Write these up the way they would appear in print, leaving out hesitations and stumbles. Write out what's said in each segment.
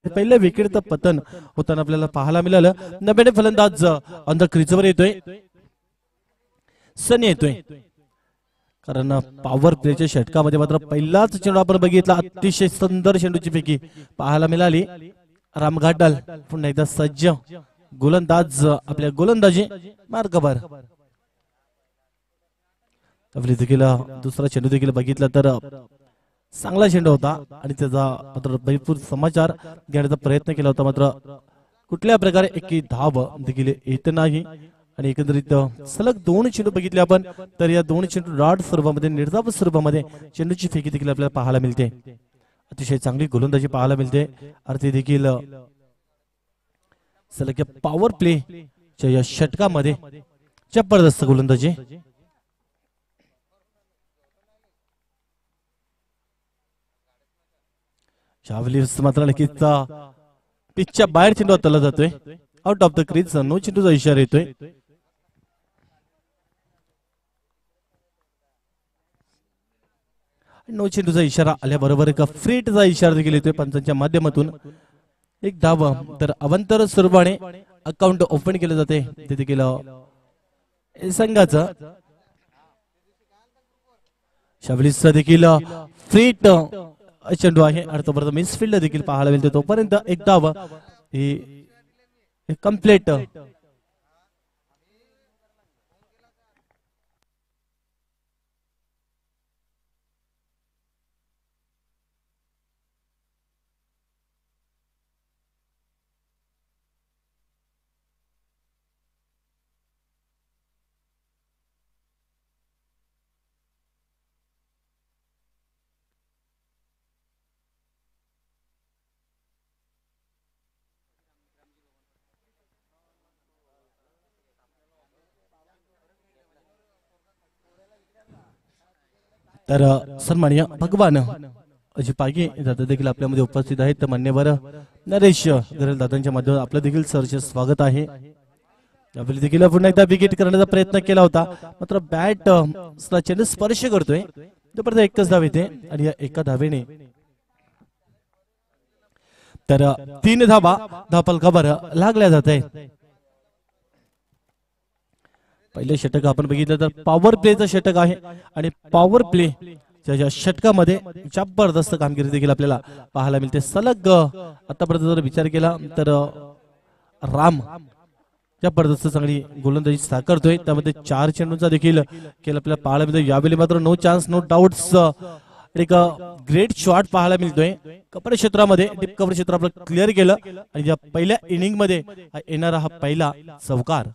पहिल्या विकेटचं पतन होताना आपल्याला पाहायला मिळालं. नव्याने फलंदाज अंदर क्रीजवर येतोय, सनी येतोय. कारण पॉवर प्लेच्या षटकामध्ये मात्र पहिलाच चेंडू आपण बघितला, अतिशय सुंदर चेंडूची फेकी पाहायला मिळाली. रामघाटाल पुन्हा एकदा सज्ज, गोलंदाज आपल्या गोलंदाजी मार्गावर. देखील दुसरा चेंडू देखील बघितला तर चांगला चेंडू होता आणि त्याचा मात्र भरपूर समाचार घेण्याचा प्रयत्न केला होता, मात्र कुठल्या प्रकारे एक धाव देखील येत नाही. आणि एकंदरीत सलग 2 चेंडू बघितले आपण तर या 2 चेंडू रॉड स्वरूपामध्ये, निर्धाव स्वरूपामध्ये चेंडूची फेकी देखील आपल्याला पाहायला मिळते. अतिशय चांगली गोलंदाजी पाहायला मिळते. अर्थी देखील सलग पॉवर प्ले च्या या षटकामध्ये जबरदस्त गोलंदाजी. मात्र लगेच पिचच्या बाहेर चेंडू हाताळला जातोय, out of the crease. No चेंडूचा इशारा येतोय. नो चेंडूचा इशारा आल्याबरोबर एका फ्रीटचा इशारा देखील येतोय पंचांच्या माध्यमातून. एक धाव तर अवंतर स्वरूपाने अकाउंट ओपन केले जाते. ते देखील संघाचं शावलीचा देखील फ्रीट चेंडू आहे आणि तोपर्यंत मिसफिल्ड देखील पाहायला मिळते. तोपर्यंत एक धाव ही कंप्लीट. तर सन्माननीय भगवान अजय पागे दादा देखील आपल्यामध्ये उपस्थित आहेत. मान्यवर नरेश गरल दादांच्या माध्यमातून आपलं देखील सरचे स्वागत आहे. यावेळी देखील पुन्हा एकदा विकेट करण्याचा प्रयत्न केला होता, मात्र बॅट चेंडू स्पर्श करतोय. तोपर्यंत एकच धाव येते आणि या एका धावेने तर 3 धावा धावफलकावर लागल्या जात आहे. पहिले षटक आपण बघितलं तर पॉवर प्लेचं षटक आहे आणि पॉवर प्ले च्या षटकामध्ये जबरदस्त कामगिरी देखील आपल्याला पाहायला मिळते. सलग आतापर्यंत जर विचार केला तर राम जबरदस्त चांगली गोलंदाजी साकारतोय. त्यामध्ये 4 चेंडूंचा देखील खेळ आपल्याला पाहायला मिळतोय. यावेळी मात्र नो चान्स नो डाऊट्स एक ग्रेट शॉट पाहायला मिळतोय. कव्हर क्षेत्रामध्ये डीप कव्हर क्षेत्र आपलं क्लिअर केलं आणि या पहिल्या इनिंग मध्ये येणारा हा पहिला चौकार.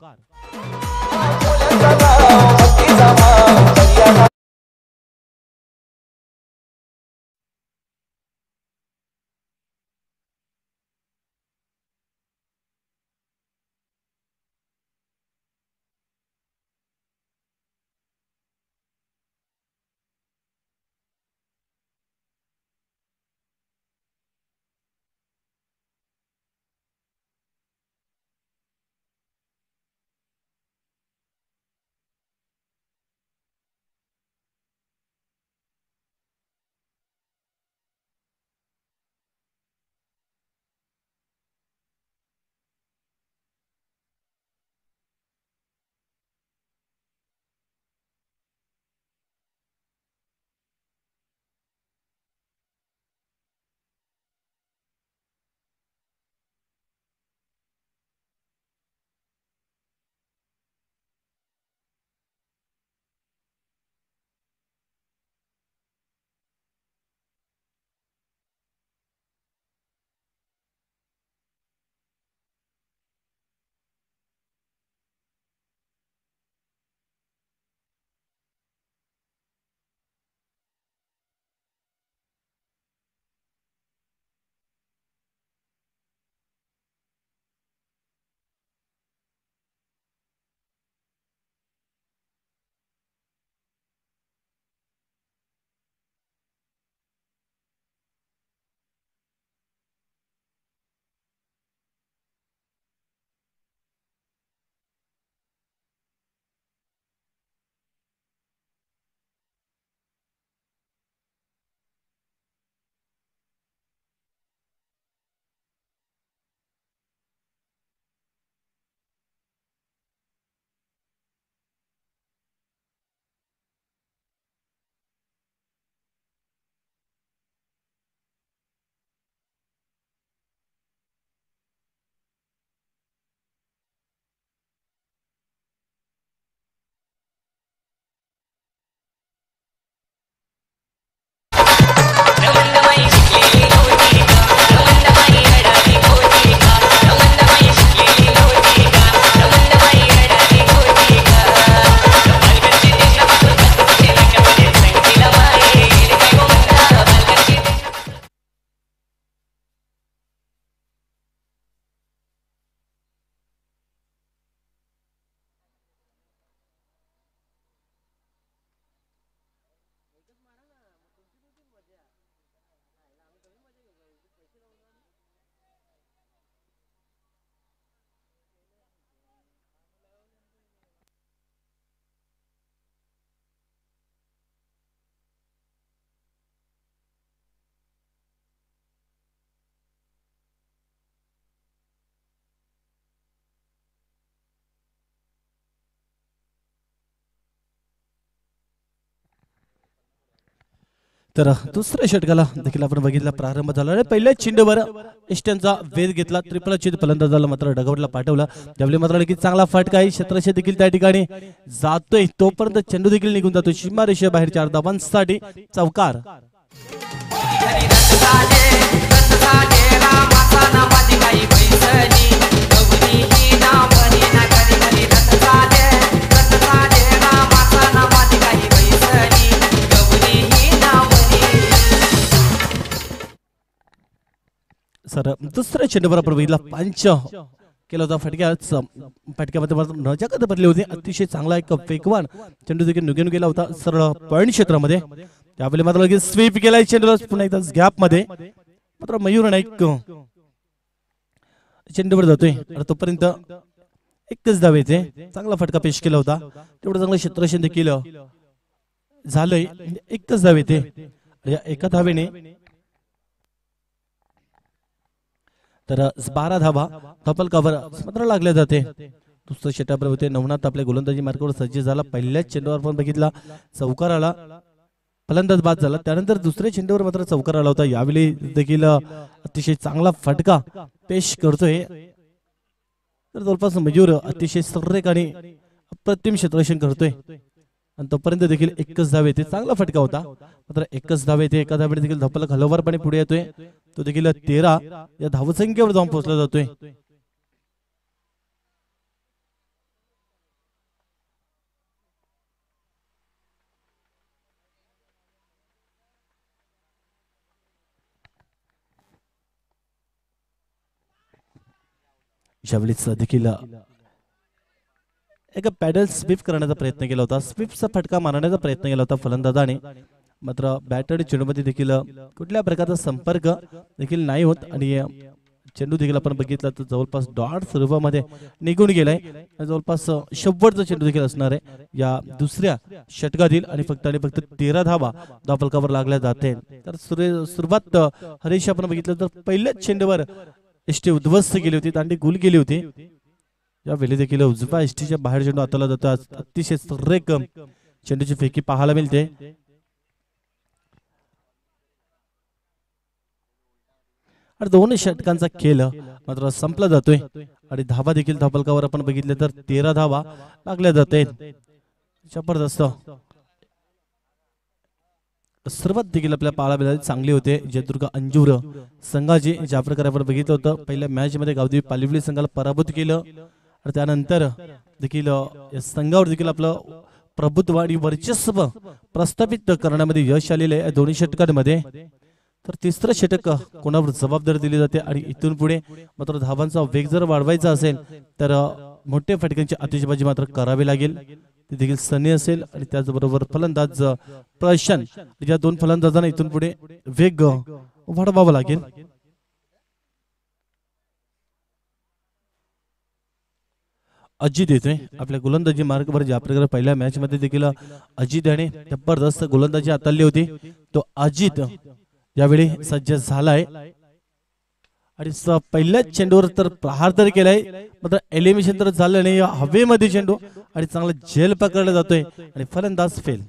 तर दुसऱ्या षटकाला देखील आपण बघितला प्रारंभ झाला आणि पहिल्या चेंडूवर इष्टांचा वेध घेतला, त्रिफला छेद फलंदाजाला मात्र डगवटला पाठवला. त्यावेळी मात्र की चांगला फटका आहे, क्षेत्ररक्षक देखील त्या ठिकाणी जातोय, तोपर्यंत चेंडू देखील निघून जातो सीमारेषे बाहेर 4 धावांसाठी चौकार. सर दुसऱ्या चेंडूवर आपण बघितला पंच केला होता, फटक्यामध्ये नजाकत भरली होती, अतिशय चांगला एक वेगवान चेंडू देखील निघून गेला होता सरळ पॉइंट क्षेत्रामध्ये. त्यावेळी मात्र स्वीप केलाय चेंडूला पुन्हा एकदा गॅप मध्ये, मात्र मयूर नाईक चेंडूवर जातोय आणि तोपर्यंत एकच धाव येते. चांगला फटका पेश केला होता, तेवढं चांगलं क्षेत्ररक्षण देखील झालंय, एकच धाव येते. या एका धावेने तर 12 धावा धपल कव्हर मात्र लागल्या जाते. दुसरं षटकावर होते नवनाथ आपल्या गोलंदाजी मार्गावर सज्ज झाला. पहिल्याच चेंडूवर पण बघितला चौकार आला, फलंदाज बाद झाला. त्यानंतर दुसऱ्या चेंडूवर मात्र चौकार आला होता. यावेळी देखील अतिशय चांगला फटका पेश करतोय. तर जवळपास मयूर अतिशय सुरेख आणि अप्रतिम क्षेत्ररक्षण करतोय आणि तोपर्यंत देखील एकच धाव येते. चांगला फटका होता, मात्र एकच धाव येते. एका धावेने देखील धपल हलवरपणे पुढे येतोय, तो देखील 13 या धावसंख्येवर जाऊन पोहोचला जातोय. यावेळीच देखील एक पॅडल स्वीप करण्याचा प्रयत्न केला होता, स्वीपचा फटका मारण्याचा प्रयत्न केला होता फलंदाजाने, मात्र बॅट आणि चेंडूमध्ये देखील कुठल्या प्रकारचा संपर्क देखील नाही होत आणि चेंडू देखील आपण बघितला तर जवळपास डॉट स्वरूपामध्ये निघून गेलाय. जवळपास शेवटचा चेंडू देखील असणार आहे या दुसऱ्या षटकातील आणि फक्त 13 धावा धावफलकावर लागल्या जाते. तर सुरुवात हरीश आपण बघितलं तर पहिल्याच चेंडूवर एसटी उद्ध्वस्त केली होती, दांडी गुल केली होती. यावेळी देखील उजव्या एसटीच्या बाहेर चेंडू हाताला जातो. अतिशय सुरेख चेंडूची फेकी पाहायला मिळते. आणि दोन्ही षटकांचा खेळ मात्र संपला जातोय आणि धावा देखील धावफलकावर आपण बघितले तर 13 धावा लागल्या जाते. जबरदस्त सर्वात देखील आपल्या पाहायला मिळाली चांगली होते. जयदुर्ग अंजूर संघाची ज्या प्रकारे आपण बघितलं होतं पहिल्या मॅच मध्ये गावदेवी पालिवली संघाला पराभूत केलं आणि त्यानंतर देखील या संघावर देखील आपलं प्रभुत्व आणि वर्चस्व प्रस्थापित करण्यामध्ये यश आलेले आहे दोन्ही षटकांमध्ये. तर तिसरं षटक कोणावर जबाबदारी दिली जाते आणि इथून पुढे मात्र धावांचा वेग जर वाढवायचा असेल तर मोठ्या फटक्यांची आतिषबाजी मात्र करावी लागेल. ते देखील सनी असेल आणि त्याचबरोबर फलंदाज प्रशांत, या दोन फलंदाजांना इथून पुढे वेग वाढवावा लागेल. अजित येतोय आपल्या गोलंदाजी मार्गावर. ज्या प्रकारे पहिल्या मॅच मध्ये देखील अजित याने जबरदस्त गोलंदाजी हाताळली होती, तो अजित यावेळी सज्ज झालाय आणि पहिल्याच चेंडूवर तर प्रहार तर केलाय, मात्र एलिमिनेशन तर झालं नाही. हवेमध्ये चेंडू आणि चांगला झेल पकडला जातोय आणि फलंदाज फेल.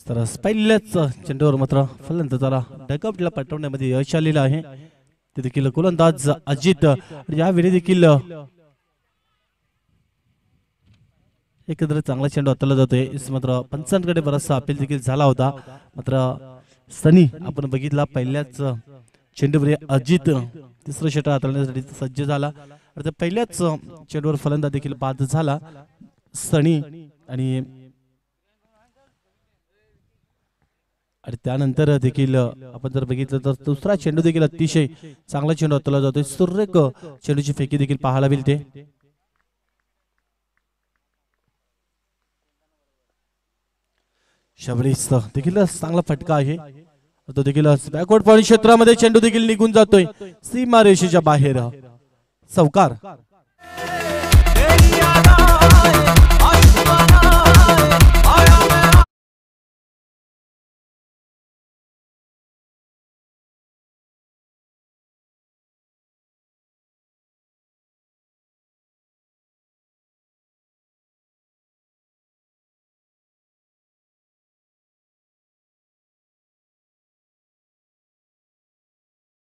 तर पहिल्याच चेंडूवर मात्र फलंदाजाला डगआउटला पाठवण्यामध्ये यश आलेलं आहे. ते देखील गोलंदाज अजित यावेळी देखील एकत्र चांगला चेंडू हाताळला जातोय. मात्र पंचांकडे बराचसा अपील देखील झाला होता, मात्र सनी आपण बघितला पहिल्याच चेंडूवर अजित तिसरं षटक हाताळण्यासाठी सज्ज झाला. पहिल्याच चेंडूवर फलंदाज देखील बाद झाला. सनी आणि त्यानंतर देखील आपण जर बघितलं तर दुसरा चेंडू देखील अतिशय चांगला चेंडू हाताळला जातोय. सुरेख चेंडूची फेकी देखील पाहायला मिळते. शबरीस देखील चांगला फटका आहे. तो देखील बॅकवर्ड पॉइंट क्षेत्रामध्ये चेंडू देखील निघून जातोय सीमारेषेच्या बाहेर. चौकार.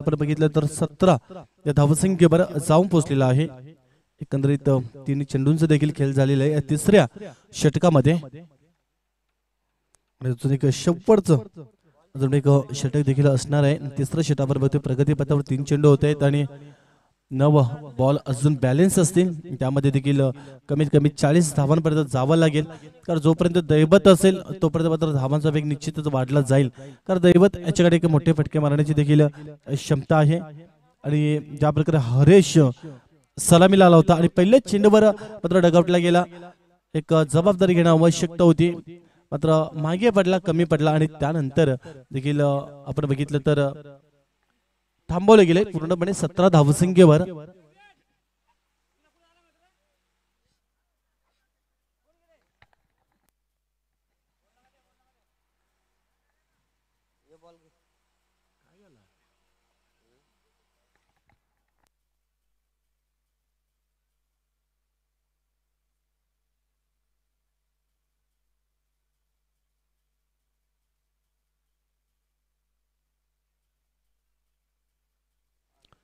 आपण बघितलं तर 17 या धावसंख्येवर जाऊन पोहोचलेला आहे. एकंदरीत तीन चेंडूंचा देखील खेळ झालेला आहे तिसऱ्या षटकामध्ये. अजून एक शेवटचं अजून एक षटक देखील असणार आहे. तिसऱ्या षटकावर बघतोय प्रगतीपथावर 3 चेंडू होत आहेत आणि 9 बॉल अजून बॅलन्स असतील. त्यामध्ये देखील कमीत कमी 40 धावांपर्यंत जावं लागेल. कारण जोपर्यंत दैवत असेल तोपर्यंत मात्र धावांचा वेग निश्चितच वाढला जाईल. कारण दैवत याच्याकडे एक मोठे फटके मारण्याची देखील क्षमता आहे. आणि ज्या प्रकारे हरेश सलामीला आला होता आणि पहिल्याच चेंडूवर मात्र डगआउटला गेला. एक जबाबदारी घेणं आवश्यकता होती मात्र मागे पडला, कमी पडला आणि त्यानंतर देखील आपण बघितलं तर थांबवले गेले पूर्णपणे 17 धावसंख्येवर.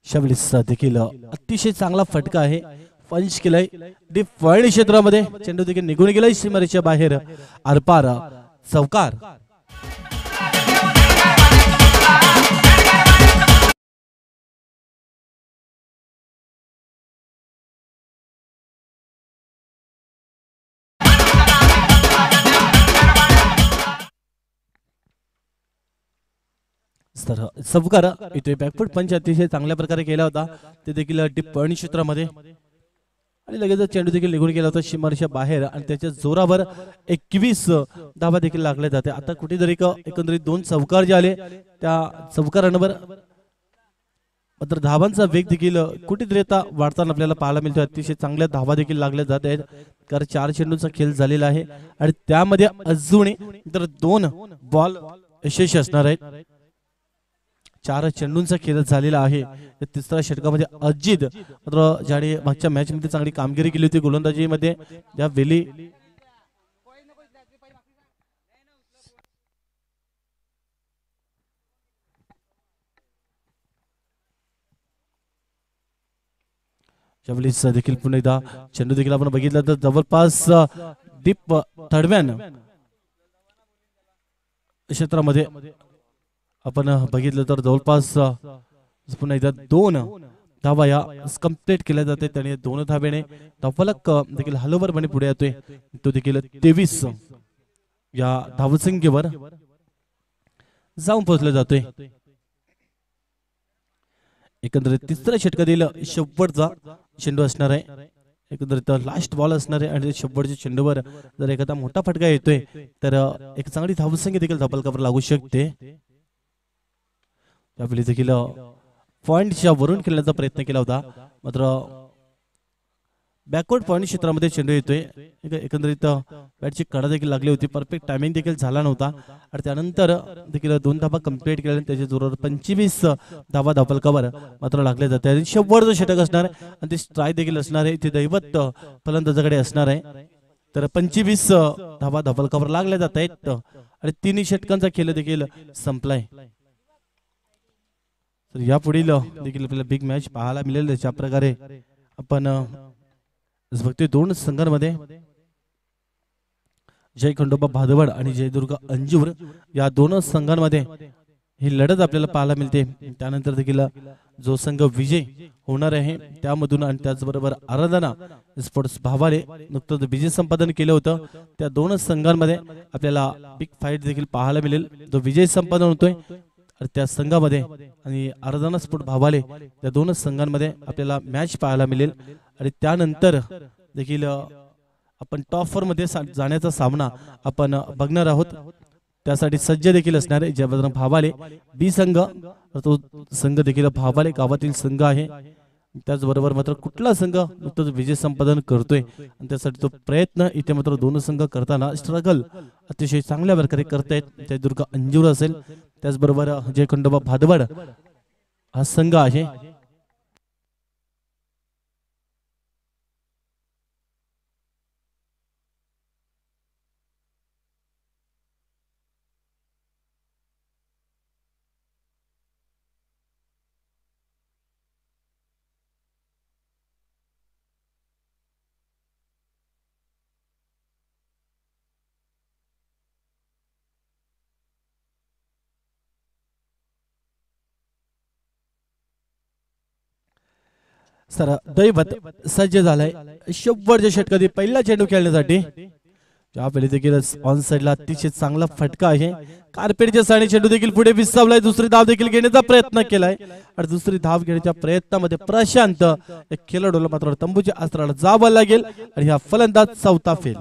शबलीचा देखील अतिशय चांगला फटका आहे. पंच केलाय डीप पॉइंट क्षेत्रामध्ये चेंडू देखील निघून गेलाय सीमारेषेच्या बाहेर. आरपार. चौकार. चौकार. इथे बॅकफूट पंच अतिशय चांगल्या प्रकारे केला होता. ते देखील डीप पॉइंट क्षेत्रामध्ये आणि लगेच चेंडू देखील निघून गेला होता सीमारेषेच्या बाहेर आणि त्याच्या जोरावर 21 धावा देखील लागल्या जाते. आता कुठेतरी एकंदरीत 2 चौकार जे आले त्या चौकारांवर मात्र धावांचा वेग देखील कुठेतरी आता वाढताना आपल्याला पाहायला मिळतो. अतिशय चांगल्या धावा देखील लागल्या जात आहेत कारण 4 चेंडूंचा खेळ झालेला आहे आणि त्यामध्ये अजूनही तर 2 बॉल यशस्वी असणार आहेत. 4 चेंडूंचा खेळ झालेला आहे. तिसऱ्या षटकामध्ये अजित मात्र ज्याने मागच्या मॅच मध्ये चांगली कामगिरी केली होती गोलंदाजीमध्ये त्या वेली देखील पुन्हा एकदा चेंडू देखील आपण बघितला तर जवळपास डीप थर्डमॅन क्षेत्रामध्ये आपण बघितलं तर जवळपास पुन्हा एकदा 2 धावा या कंप्लीट केल्या जाते. त्याने 2 धाब्याने धावफलक देखील हलवरपणे पुढे येतोय. तो देखील 23 या धावसंख्येवर जाऊन पोहोचला जातोय. एकंदरीत तिसऱ्या षटकातील शेवटचा चेंडू असणार आहे. एकंदरीत लास्ट बॉल असणार आहे आणि शेवटच्या चेंडूवर जर एखादा मोठा फटका येतोय तर एक चांगली धावसंख्या देखील धावफलकावर लागू शकते. त्यावेळी देखील पॉइंटच्या वरून खेळण्याचा प्रयत्न केला होता मात्र बॅकवर्ड पॉइंट क्षेत्रामध्ये चेंडू येतोय. एकंदरीत बॅटची कडा देखील लागली होती. परफेक्ट टायमिंग देखील झाला नव्हता आणि त्यानंतर देखील 2 धावा कंप्लीट केल्या. त्याच्या जोरावर 25 धावा धावफलकावर मात्र लागले जाते आणि शेवटचं षटक असणार आहे आणि ते स्ट्राईक देखील असणार आहे. ते दैवत फलंदाजाकडे असणार आहे. तर 25 धावा धावफलकावर लागल्या जात आहेत आणि 3 षटकांचा खेळ देखील संपलाय. तर यापुढील देखील आपल्याला बिग मॅच पाहायला मिळेल. ज्या प्रकारे आपण बघतोय 2 संघांमध्ये जय खंडोबा भादवड आणि जयदुर्गा अंजूर या 2 संघांमध्ये ही लढत आपल्याला पाहायला मिळते। त्यानंतर देखील जो संघ विजय होणार आहे त्यामधून आणि त्याचबरोबर आराधना स्पोर्ट्स भावाले नुकतंच विजय संपादन केलं होतं, त्या दोन संघांमध्ये आपल्याला बिग फाईट देखील पाहायला मिळेल। जो विजय संपादन होतोय त्या संघामध्ये आणि आराधना स्पोर्ट्स भावाले त्या दोन संघांमध्ये आपल्याला मॅच पाहायला मिळेल। आणि त्यानंतर देखील आपण टॉप 4 मध्ये जाण्याचा सामना आपण बघणार आहोत, त्यासाठी सज्ज देखील असणार आहे। ज्याबद्दल भावाले बी संघ, तो संघ देखील भावाले गावातील संघ आहे। त्याचबरोबर मात्र कुठला संघ नुकतंच विजय संपादन करतोय आणि त्यासाठी तो प्रयत्न इथे मात्र दोन संघ करताना स्ट्रगल अतिशय चांगल्या प्रकारे करतायत। ते दुर्ग अंजूर असेल, त्याचबरोबर जय खंडोबा भादवड हा संघ आहे। सर दैवत सज्ज झालाय शेवटच्या षटकातील पहिला चेंडू खेळण्यासाठी। त्यावेळी देखील ऑन साइडला अतिशय चांगला फटका आहे। कार्पेटच्या साने चेंडू देखील पुढे विसावलाय, दुसरी धाव देखील घेण्याचा प्रयत्न केलाय आणि दुसरी धाव घेण्याच्या प्रयत्नामध्ये प्रशांत एक खेळाडूला मात्र तंबूच्या अस्त्राला जावं लागेल आणि हा फलंदाज चौथा फेल।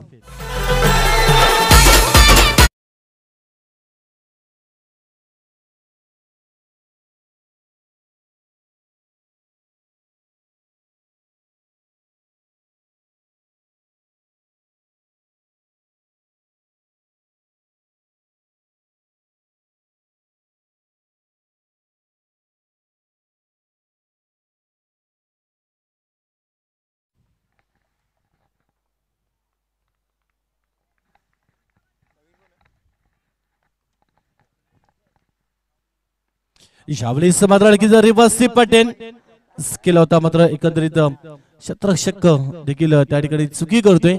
यावेळेस मात्र आणखी रिवर्स पटेन केला होता, मात्र एकंदरीत क्षेत्ररक्षक देखील त्या ठिकाणी चुकी करतोय।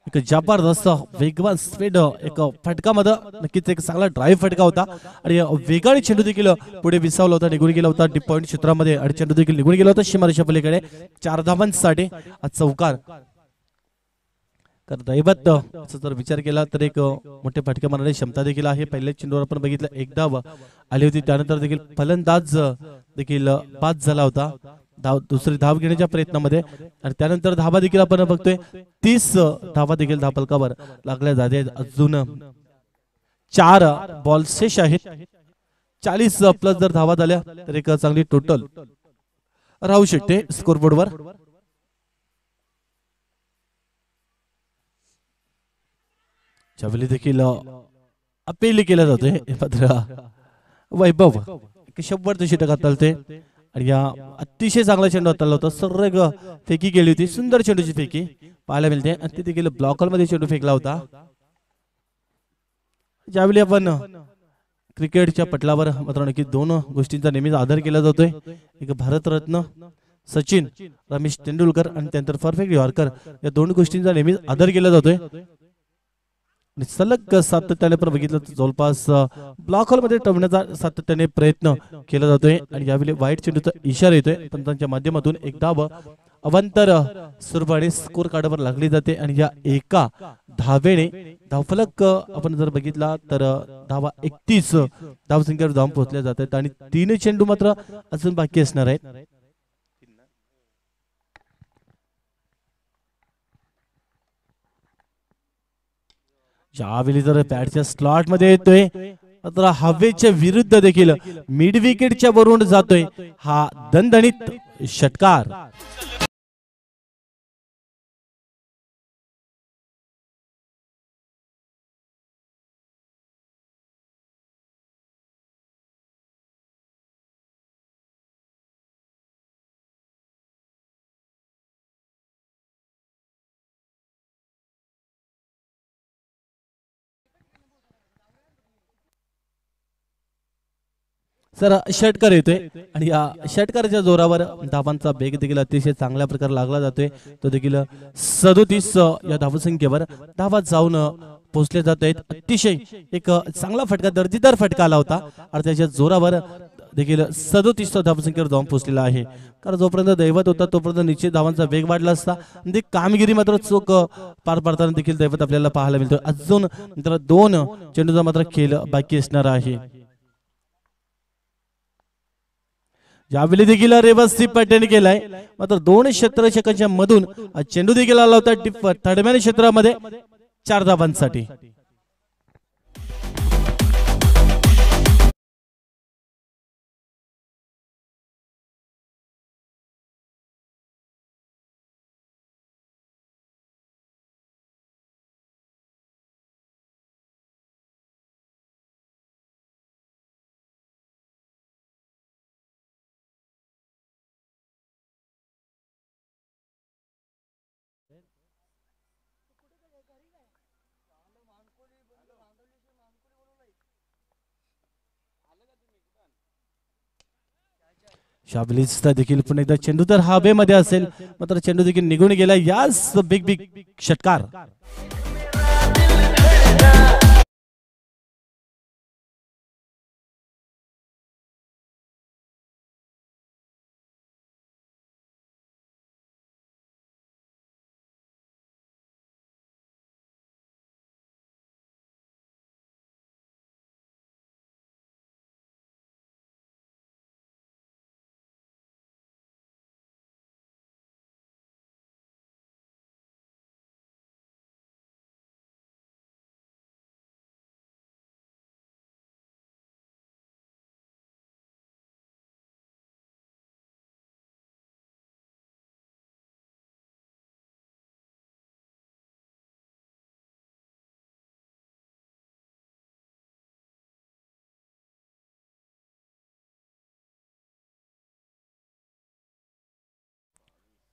एक जबरदस्त वेगवान स्पीड एक फटकामध्ये नक्कीच एक चांगला ड्राईव्ह फटका होता आणि वेगाने चेंडू देखील पुढे विसावला होता, निघून गेला होता डीप पॉइंट क्षेत्रामध्ये आणि चेंडू देखील निघून गेला होता सीमारेषा पलीकडे। 4 धावांसाठी चौकार दैवत जर विचार केला तर एक मोठे फटके मारण्याची क्षमता देखील आहे। पहिल्या चेंडूवर आपण बघितलं एक धाव आली होती, त्यानंतर देखील फलंदाज देखील बाद झाला होता दुसरी धाव घेण्याच्या प्रयत्नामध्ये आणि त्यानंतर धावा देखील आपण बघतोय 30 धावा देखील धावफलकावर लागल्या जाते। अजून 4 बॉल शेष आहेत, 40 प्लस जर धावा झाल्या तर एक चांगली टोटल राहू शकते स्कोरबोर्डवर। ज्यावेळी देखील अपील केलं जातोय मात्र वैभव शेवटचं षटक हाताळते आणि या अतिशय चांगला चेंडू हाताळला होता, सर्ग फेकी गेली होती, सुंदर चेंडूची फेकी पाहायला मिळते आणि ते देखील ब्लॉकर मध्ये चेंडू फेकला होता। ज्यावेळी आपण क्रिकेटच्या पटलावर मात्र नक्की दोन गोष्टींचा नेहमीच आदर केला जातोय, एक भारतरत्न सचिन रमेश तेंडुलकर आणि त्यानंतर परफेक्ट यॉर्कर, या दोन गोष्टींचा नेहमीच आदर केला जातोय। सलग सातत्याने पण बघितलं जवळपास ब्लॉक होल मध्ये टवण्याचा सातत्याने प्रयत्न केला जातोय आणि यावेळी वाईट चेंडूचा इशारा येतोय, पण त्यांच्या माध्यमातून एक धाव अवंतर सुरबाने स्कोर कार्डवर लागली जाते आणि या एका धावेने धावफलक आपण जर बघितला तर धावा 31 धावसंख्येवर जाऊन पोहोचल्या जातात आणि 3 चेंडू मात्र अजून बाकी असणार आहेत। ज्यावेळी जर बॅटच्या स्लॉट मध्ये येतोय मात्र हवेच्या विरुद्ध देखील मिड विकेटच्या वरून जातोय हा दणदणीत षटकार। सर षटकार येतोय आणि या षटकाराच्या जोरावर धावांचा वेग देखील अतिशय चांगल्या प्रकारे लागला जातोय, तो देखील 37 या धावसंख्येवर धावा जाऊन पोहोचले जात आहेत. अतिशय एक चांगला फटका, दर्जेदार फटका आला होता आणि त्याच्या जोरावर देखील 37 धावसंख्येवर जाऊन पोहोचलेला आहे. कारण जोपर्यंत दैवत होता तोपर्यंत निश्चित धावांचा वेग वाढला असता. ती कामगिरी मात्र चोख पार पाडताना देखील दैवत आपल्याला पाहायला मिळतो. अजून मित्र 2 चेंडूचा मात्र खेळ बाकी असणार आहे. यावेळी देखील रेवसी पॅटर्न केलाय, मात्र 2 क्षेत्ररक्षकांच्या मधून चेंडू देखील आला होता थर्डमॅन क्षेत्रामध्ये 4 धावांसाठी. शाबलीचा देखील पुन्हा एकदा चेंडू तर हवेमध्ये असेल, मात्र चेंडू देखील निघून गेला. याच बिग बिग षटकार.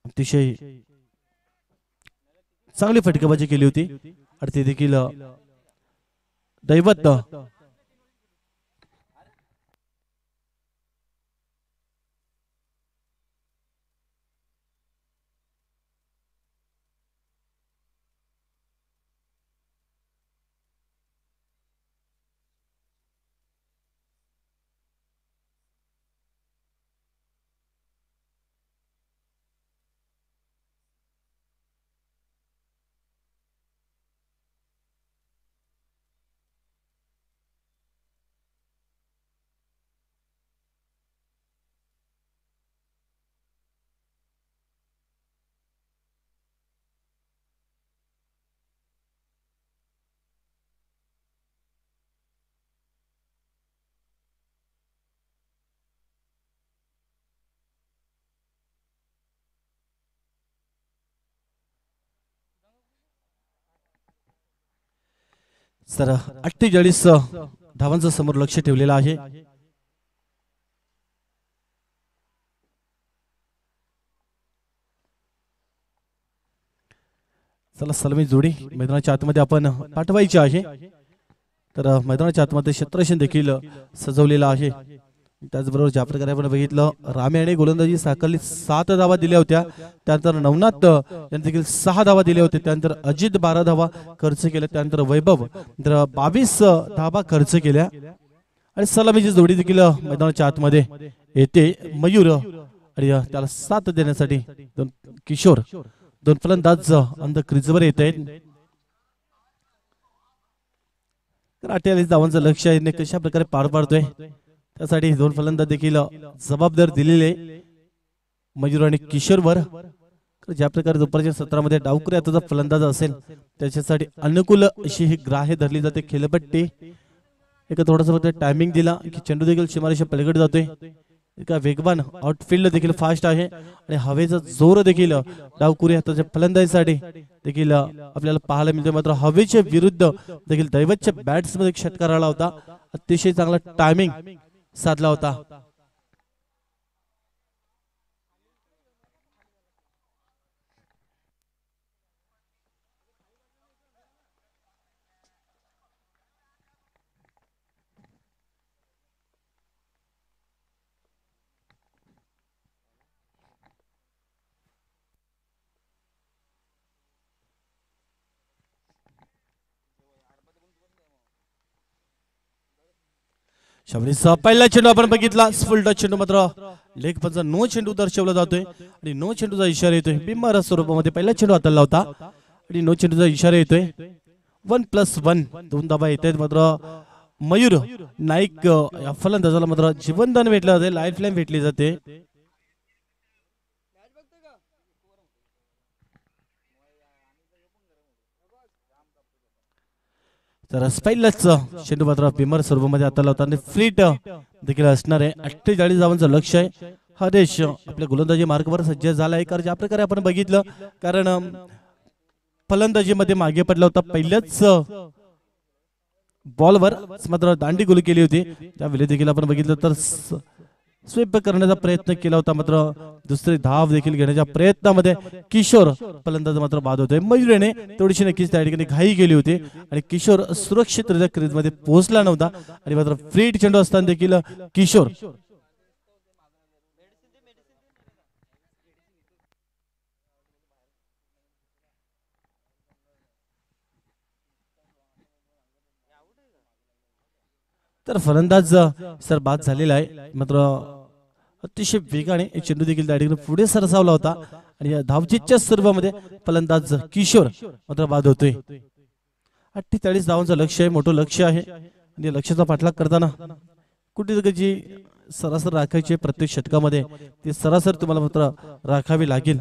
अतिशय चांगली फटकेबाजी केली होती आणि ते देखील दैवत सर 48 धावांचं समोर लक्ष ठेवलेलं आहे. चला सलमी जोडी मैदानाच्या आतमध्ये आपण पाठवायची आहे. तर मैदानाच्या आतमध्ये क्षेत्ररक्षण देखील सजवलेलं आहे. त्याचबरोबर ज्या प्रकारे आपण बघितलं, रामे आणि गोलंदाजी साकारली 7 धावा दिल्या होत्या. त्यानंतर नवनाथ यांनी देखील 6 धावा दिल्या होत्या. त्यानंतर अजित 12 धावा खर्च केल्या. त्यानंतर वैभव 22 धावा खर्च केल्या. आणि सलामीची जोडी देखील मैदानाच्या आतमध्ये येते. मयूर आणि त्याला साथ देण्यासाठी किशोर 2 फलंदाज अंध क्रीजवर येत आहेत. 48 धावांचं लक्ष आहे, कशा प्रकारे पार पाडतोय त्यासाठी 2 फलंदाज देखील जबाबदार दिलेले मयूर आणि किशोरवर. ज्या प्रकारे दुपारच्या सत्रामध्ये डावकरी आता फलंदाज असेल त्याच्यासाठी अनुकूल अशी ही ग्राह्य धरली जाते. खेळपट्टी एक थोडासा फक्त टायमिंग दिला की चेंडू देखील सीमारेषा पलीकडे जातोय. एका वेगवान आउटफील्ड देखील फास्ट आहे आणि हवेचा जोर देखील डावकुरी हाताच्या फलंदाजीसाठी देखील आपल्याला पाहायला मिळतो. मात्र हवेच्या विरुद्ध देखील दैवतच्या बॅट्समध्ये एक षटकार आला होता. अतिशय चांगला टायमिंग साधला होता. शबरीचा पहिला चेंडू आपण बघितला फुल टच चेंडू मात्र लेग पंचा नो चेंडू दर्शवला जातोय आणि नो चेंडूचा इशारा येतोय बिंबार स्वरूपामध्ये पहिला चेंडू हाताला होता आणि नो चेंडूचा इशारा येतोय 1+1 दोन धावा येत आहेत मात्र मयूर नाईक या फलंदाजाला मात्र जीवनदान भेटलं जाते लाईफ लाईन भेटली जाते तर पहिलाच चेंडू मात्र बिंबार स्वरूपामध्ये हाताला होता आणि फ्रीट देखील असणार आहे 48 धावांचं लक्ष आहे हरेश आपल्या गोलंदाजी मार्गावर सज्ज झाला आहे कारण ज्या प्रकारे आपण बघितलं कारण फलंदाजीमध्ये मागे पडला होता पहिल्याच बॉलवर मात्र दांडी गोल केली होती त्यावेळी देखील आपण बघितलं तर स्वीप करण्याचा प्रयत्न केला होता मात्र दुसरी धाव देखील घेण्याच्या प्रयत्नामध्ये किशोर फलंदाज मात्र बाद होतोय मयुरेने थोडीशी नक्कीच त्या ठिकाणी घाई केली होती आणि किशोर सुरक्षितरित्या क्रीजमध्ये पोहोचला नव्हता आणि मात्र फ्रीट चेंडू असताना देखील किशोर तर फलंदाज सर बाद झालेला आहे मात्र अतिशय वेगाने चेंडू देखील त्या ठिकाणी पुढे सरसावला होता आणि या धावचीच्या सर्वांमध्ये फलंदाज किशोर मात्र बाद होतोय 48 धावांचं लक्ष आहे मोठं लक्ष आहे आणि लक्ष्याचा पाठलाग करताना कुठे जी सरासर राखायची प्रत्येक षटकामध्ये ती सरासर तुम्हाला मात्र राखावी लागेल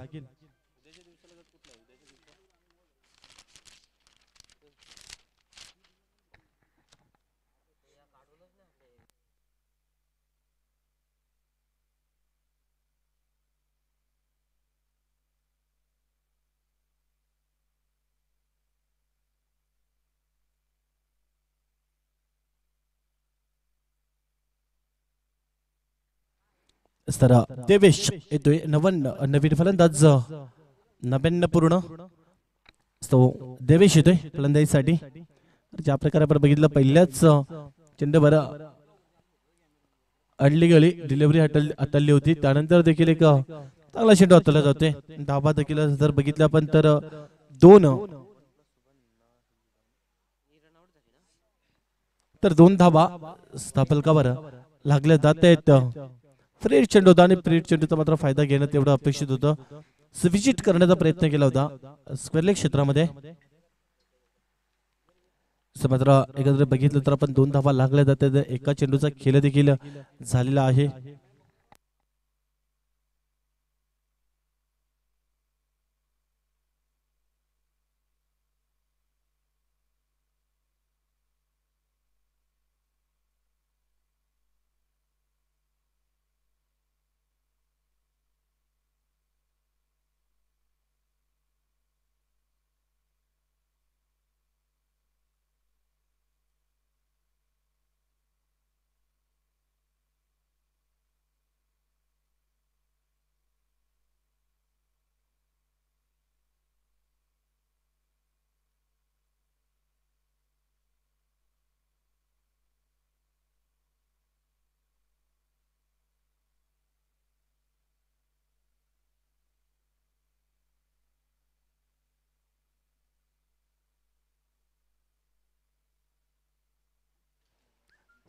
तर देवेश येतोय नवीन फलंदाज 99 पूर्ण देवेश येतोय फलंदाजीसाठी ज्या प्रकारे आपण बघितलं पहिल्याच चेंडूवर अडली गेली डिलिव्हरी हाताळली होती त्यानंतर देखील एक चांगला चेंडू हाताळला जातोय धाबा देखील जर बघितलं आपण तर दोन धाबा स्थापलकावर लागल्या जात आहेत फ्रीट चेंडू होता आणि फ्रीट चेंडूचा मात्र फायदा घेणं तेवढं अपेक्षित होतं विजिट करण्याचा प्रयत्न केला होता स्क्वेअर क्षेत्रामध्ये मात्र एकत्र बघितलं तर आपण दोन धावा लागल्या जातात एका चेंडूचा खेळ देखील झालेला आहे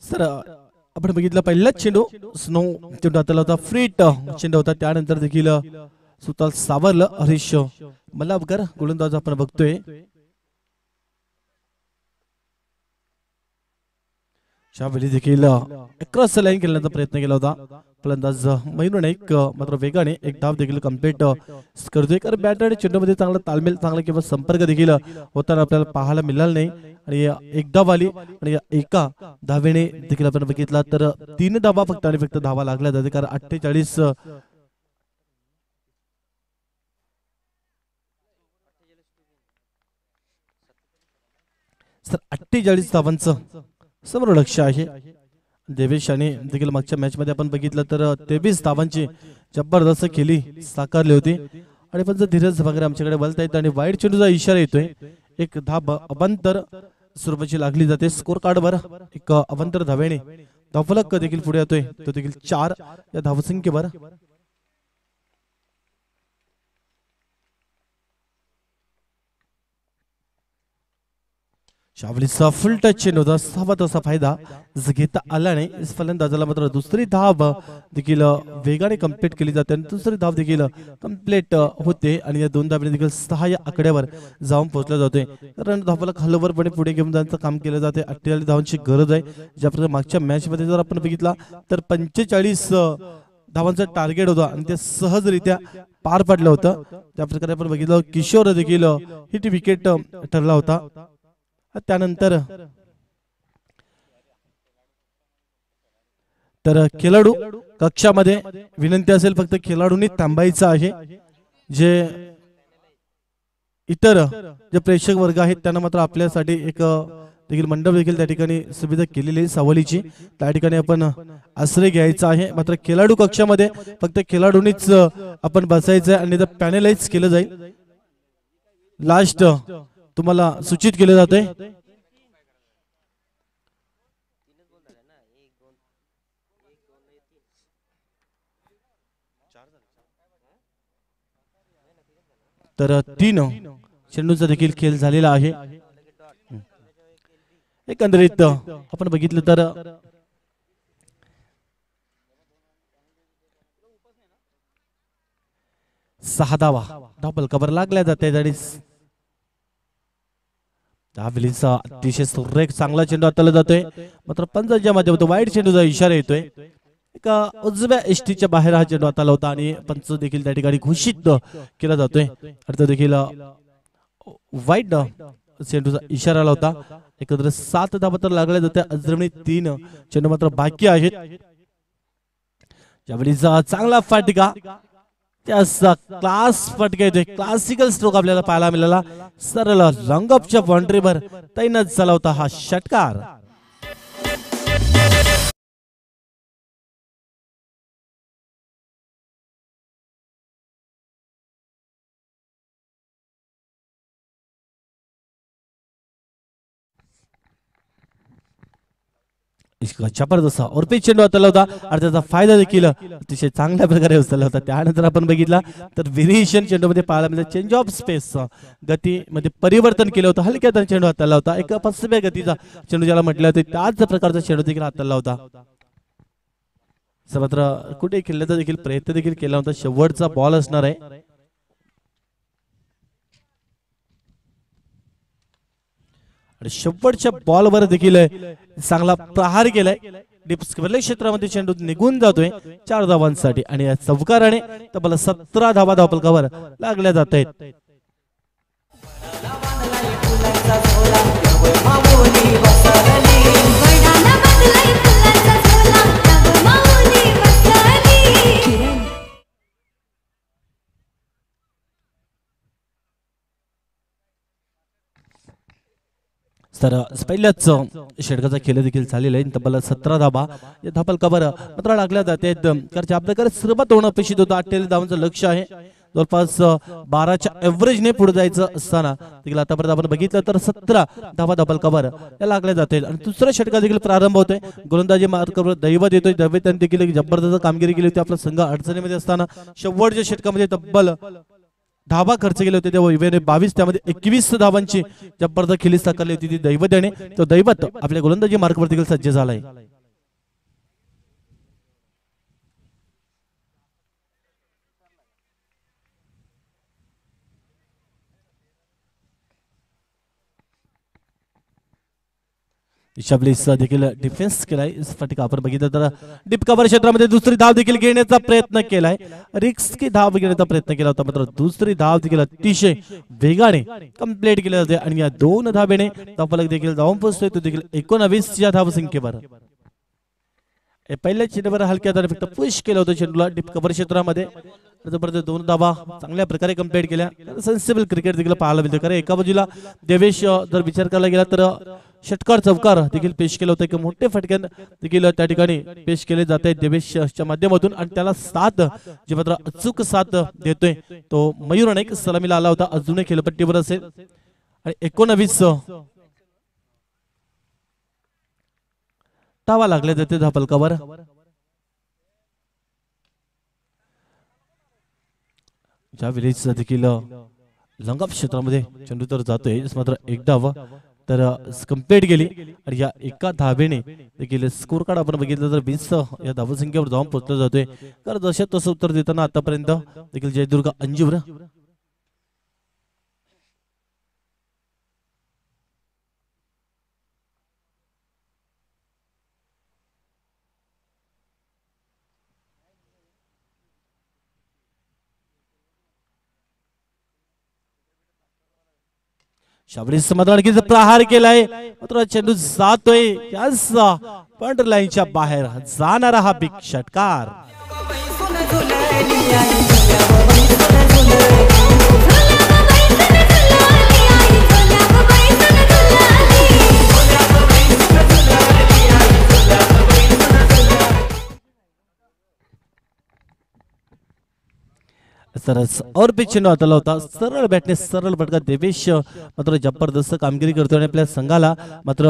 सर आपण बघितलं पहिलाच चेंडू स्नो चेंडू हाताला होता फ्रीट चेंडू होता त्यानंतर देखील सुताल सावरलं हरीश मल्लावकर गोलंदाज आपण बघतोय त्यावेळी देखील क्रॉस लाईन खेळण्याचा प्रयत्न केला होता फलंदाज मयूर नाईक मात्र वेगाने एक धाव देखील कंप्लीट करतोय कारण बॅट आणि चेंडूमध्ये चांगला तालमेल चांगला किंवा संपर्क देखील होताना आपल्याला पाहायला मिळाला नाही आणि एक धाव आली आणि एका धावेने देखील आपण बघितला तर 3 धावा फक्त आणि फक्त धावा लागल्या जाते कारण 48 धावांचं समोर लक्ष आहे देवेश आणि देखील मागच्या मॅच मध्ये आपण बघितलं तर 23 धावांची जबरदस्त खेळी साकारली होती आणि पण धीरज वगैरे आमच्याकडे बोलता येत आणि वाईट चेंडूचा इशारा येतोय एक धाव अवंतर स्वरूपाची लागली जाते स्कोर कार्डवर एक अवंतर धावेने धावफलक देखील पुढे येतोय तो देखील 4 या धावसंख्येवर शावलीचा फुल टच चेंडू होता, 6 धावांचा फायदा घेता आला नाही. फलंदाजाला मात्र दुसरी धाव देखील वेगाने कंप्लीट केली जाते आणि दुसरी धाव देखील कंप्लीट होते आणि या 2 धावांनी देखील 6 या आकड्यावर जाऊन पोहोचला जातोय. कारण धावाला हलवरपणे पुढे घेऊन जाण्याचं काम केलं जाते. 48 धावांची गरज आहे. ज्या प्रकारे मागच्या मॅच मध्ये जर आपण बघितला तर 45 धावांचं टार्गेट होतं आणि ते सहजरित्या पार पडलं होतं. त्या प्रकारे आपण बघितलं किशोर देखील हिट विकेट ठरला होता. त्यानंतर तर खेळाडू कक्षामध्ये विनंती असेल फक्त खेळाडूंनी थांबायचं आहे. जे इतर जे प्रेक्षक वर्ग आहेत त्यांना मात्र आपल्यासाठी एक देखील मंडप देखील त्या ठिकाणी सुविधा केलेली आहे सावलीची. त्या ठिकाणी आपण आश्रय घ्यायचा आहे. मात्र खेळाडू कक्षामध्ये फक्त खेळाडूंनीच आपण बसायचं आहे आणि पॅनलाइज केलं जाईल. लास्ट तुम्हाला सूचित केले जाते. तर 3 चेंडूंचा देखील खेळ झालेला आहे. एकंदरीत आपण बघितलं तर सहा धावा डबल कव्हर लागल्या जाते आणि धावलीचा अतिशय सुरेख चांगला चेंडू हाताळला जातोय. मात्र पंचांच्या माध्यमातून वाईट चेंडूचा इशारा येतोय. एका उजव्या एसटीच्या बाहेर हा चेंडू हाताळला होता आणि पंच देखील त्या ठिकाणी घोषित केला जातोय. अर्थ देखील वाईट चेंडूचा इशारा आला होता. एकंदरीत 7 धावा तर लागल्या जात्या. अजूनही 3 चेंडू मात्र बाकी आहेत. ज्यावेळीचा चांगला फटका त्याचा क्लास फटका येतोय. क्लासिकल स्ट्रोक आपल्याला पाहायला मिळाला. सरळ रंगअपच्या बाउंड्रीवर तैनात झाला होता हा षटकार. जबरदस्त और चेंडू हाताळला होता आणि त्याचा फायदा देखील अतिशय चांगल्या प्रकारे उचलला होता. त्यानंतर आपण बघितला तर व्हेरिएशन चेंडूमध्ये पाहायला मिळालं. चेंज ऑफ स्पेस गतीमध्ये परिवर्तन केलं होतं. हलक्या चेंडू हाताळला होता. एक पसव्या गतीचा चेंडू ज्याला म्हटलं होतं त्याच प्रकारचा चेंडू देखील हाताळला होता. मात्र कुठे खेळण्याचा देखील प्रयत्न देखील केला होता. शेवटचा बॉल असणार आहे. आणि शेवटच्या बॉलवर देखील चांगला प्रहार केलाय. डिस्कव्हरी क्षेत्रामध्ये चेंडू निघून जातोय 4 धावांसाठी आणि या चौकाराने तब्बल 17 धावा धावफलकावर लागल्या जात आहेत. तर पहिल्याच षटकाचा खेळ देखील झालेला आहे. तब्बल 17 धावा या धावफलकावर मात्र लागल्या जाते. कारण ज्या प्रकारे सुरुवात होणं अपेक्षित होतं 48 धावांचं लक्ष आहे. जवळपास 12च्या एव्हरेजने पुढे जायचं असताना देखील आतापर्यंत आपण बघितलं तर 17 धावा धावफलकावर या लागल्या जातील. आणि दुसऱ्या षटकात देखील प्रारंभ होतोय. गोलंदाजी मार्गावर दैवत येतोय. दैवताने देखील जबरदस्त कामगिरी केली होती. आपला संघ अडचणीमध्ये असताना शेवटच्या षटकामध्ये तब्बल धावा खर्च केले होते. तेव्हा 22 त्यामध्ये 21 धावांची जबरदस्त खिली साकारली होती ती दैवताने. तो दैवत आपल्या गोलंदाजी मार्गावर देखील सज्ज झालाय. देखील डिफेन्स केलाय. फटका आपण बघितलं तर डीप कव्हर क्षेत्रामध्ये दुसरी धाव देखील घेण्याचा प्रयत्न केलाय. रिस्की धाव घेण्याचा प्रयत्न केला होता. मात्र दुसरी धाव देखील अतिशय वेगाने कंप्लीट केली जाते आणि या 2 धावेने धावफलक देखील जाऊन पोहोचतोय. तो देखील 19 या धावसंख्येवर. पहिल्या चेंडूवर हलक्या हाताने फक्त पुश केलं होतं चेंडूला डीप कव्हर क्षेत्रामध्ये. 2 धावा चांगल्या प्रकारे कंप्लीट केल्या. सेन्सिबल क्रिकेट देखील पाहायला मिळते. कारण एका बाजूला देवेश जर विचार करायला गेला तर षटकार चौकार देखील पेश केलं होतं. एक मोठे फटक्यान देखील त्या ठिकाणी पेश केले जात आहेत देवेशच्या माध्यमातून. आणि त्याला साथ जे मात्र अचूक साथ देतोय तो मयूर नाईक सलामीला आला होता. अजूनही खेळपट्टीवर असेल. आणि 19 धावा लागले जाते धावफलकावर. ज्या वेळेस देखील लंगअप क्षेत्रामध्ये चेंडू तर जातोय. मात्र एक धाव तर कंप्लीट केली आणि या एका धावेने देखील स्कोर कार्ड आपण बघितलं तर 20 या धावसंख्येवर जाऊन पोहोचला जातोय. तर जशा तसं उत्तर देताना आतापर्यंत देखील जयदुर्ग अंजूर शाबरी समाधान प्रहार केलाय मात्र चेंडू जातोय पण लाईनच्या बाहेर जाणारा हा बिग षटकार. सरस और पिच हाताला होता सरळ बॅटने सरळ फटका देवेश मात्र जबरदस्त कामगिरी करतोय आणि आपल्या संघाला मात्र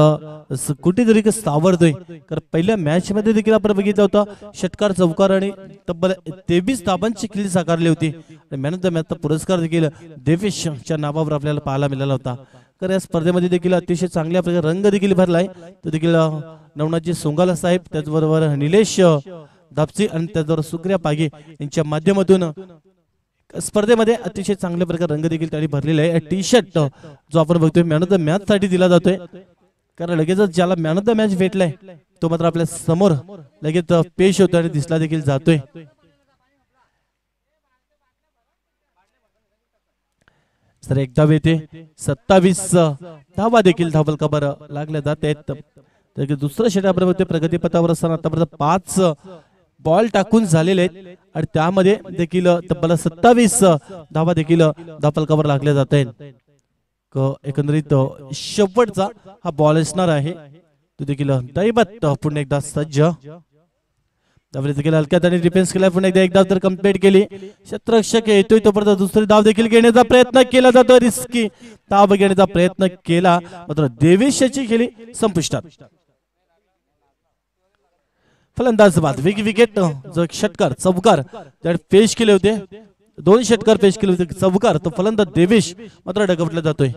कुठेतरी सावरतोय. कारण पहिल्या मॅच मध्ये देखील आपण बघितलं होतं षटकार चौकार आणि तब्बल 23 धाबांची खिल्ली साकारली होती. मॅन ऑफ द मॅचचा पुरस्कार देखील देवेशच्या नावावर आपल्याला पाहायला मिळाला होता. तर या स्पर्धेमध्ये देखील अतिशय चांगल्या प्रकारे रंग देखील भरलाय. तो देखील नवनाथजी सोंगाला साहेब त्याचबरोबर निलेश दापची आणि त्याचबरोबर सुक्रिया पागे यांच्या माध्यमातून स्पर्धेमध्ये अतिशय चांगल्या प्रकारे रंग देखील त्यांनी भरलेला आहे. टी शर्ट जो आपण बघतोय मॅन ऑफ द मॅच साठी दिला जातोय. कारण लगेचच ज्याला मॅन ऑफ द मॅच भेटलाय तो मात्र आपल्या समोर लगेच पेश होतो आणि दिसला देखील जातोय. सर एकदा येते 27 धावा देखील धावल कबर लागल्या जात आहेत. तर दुसरं षटक आपण बघतोय प्रगतीपथावर असताना आतापर्यंत 5 बॉल टाकून झालेले आहेत आणि त्यामध्ये देखील तब्बल 27 धावा देखील धावफलकावर लागल्या जात आहेत. एकंदरीत शेवटचा हा बॉल असणार आहे तो देखील दैवत पुन्हा एकदा सज्ज देखील हलक्यात आणि डिफेन्स केला. पुन्हा एकदा तर कंप्लीट केली. क्षेत्ररक्षक येतोय तोपर्यंत दुसरी धाव देखील घेण्याचा प्रयत्न केला जातो. रिस्की धाव घेण्याचा प्रयत्न केला मात्र देवेशची खेळी संपुष्टात. फलंदाज बाद विकेट जो षटकार चौकार त्या पेश केले होते 2 षटकार पेश केले होते चौकार तो फलंदाज देवेश मात्र डगवटला जातोय.